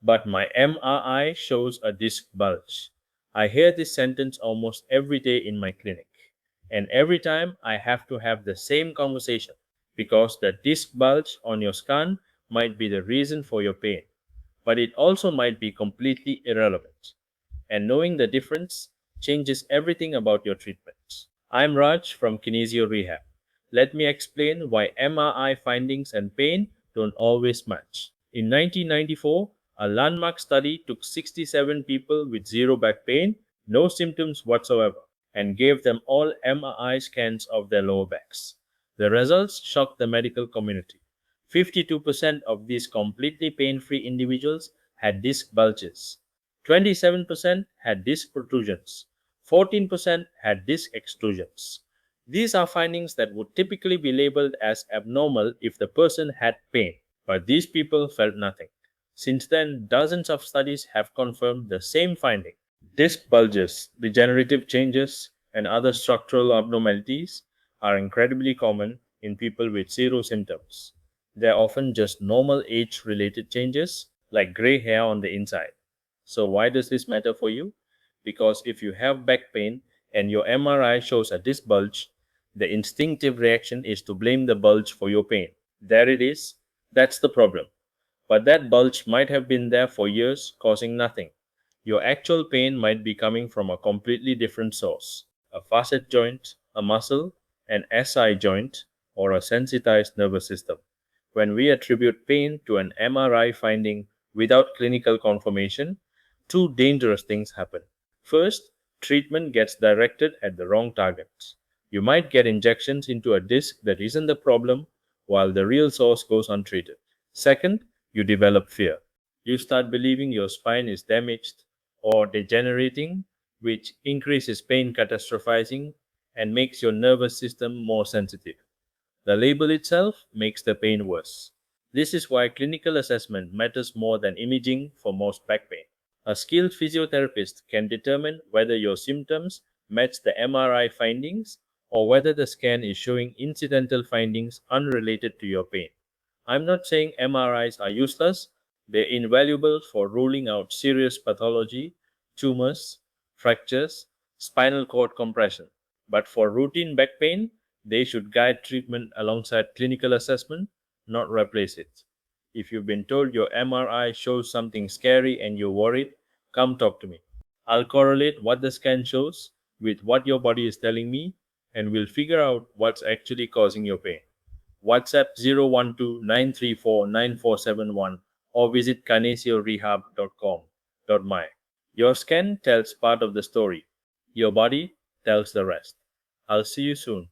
but my MRI shows a disc bulge. I hear this sentence almost every day in my clinic, and every time I have to have the same conversation because the disc bulge on your scan might be the reason for your pain, but it also might be completely irrelevant. And knowing the difference changes everything about your treatments. I'm Raj from Kinesio Rehab. Let me explain why MRI findings and pain don't always match. In 1994, a landmark study took 67 people with zero back pain, no symptoms whatsoever, and gave them all MRI scans of their lower backs. The results shocked the medical community. 52% of these completely pain-free individuals had disc bulges. 27% had disc protrusions. 14% had disc extrusions. These are findings that would typically be labeled as abnormal if the person had pain, but these people felt nothing. Since then, dozens of studies have confirmed the same finding. Disc bulges, degenerative changes, and other structural abnormalities are incredibly common in people with zero symptoms. They're often just normal age-related changes, like gray hair on the inside. So why does this matter for you? Because if you have back pain and your MRI shows a disc bulge, the instinctive reaction is to blame the bulge for your pain. There it is. That's the problem. But that bulge might have been there for years, causing nothing. Your actual pain might be coming from a completely different source: a facet joint, a muscle, an SI joint, or a sensitized nervous system. When we attribute pain to an MRI finding without clinical confirmation, two dangerous things happen. First, treatment gets directed at the wrong targets. You might get injections into a disc that isn't the problem, while the real source goes untreated. Second, you develop fear. You start believing your spine is damaged or degenerating, which increases pain catastrophizing and makes your nervous system more sensitive. The label itself makes the pain worse. This is why clinical assessment matters more than imaging for most back pain. A skilled physiotherapist can determine whether your symptoms match the MRI findings or whether the scan is showing incidental findings unrelated to your pain. I'm not saying MRIs are useless, they're invaluable for ruling out serious pathology, tumors, fractures, spinal cord compression. But for routine back pain, they should guide treatment alongside clinical assessment, not replace it. If you've been told your MRI shows something scary and you're worried, come talk to me. I'll correlate what the scan shows with what your body is telling me, and we'll figure out what's actually causing your pain. WhatsApp 012-934-9471 or visit kinesio.rehab.com.my. Your scan tells part of the story. Your body tells the rest. I'll see you soon.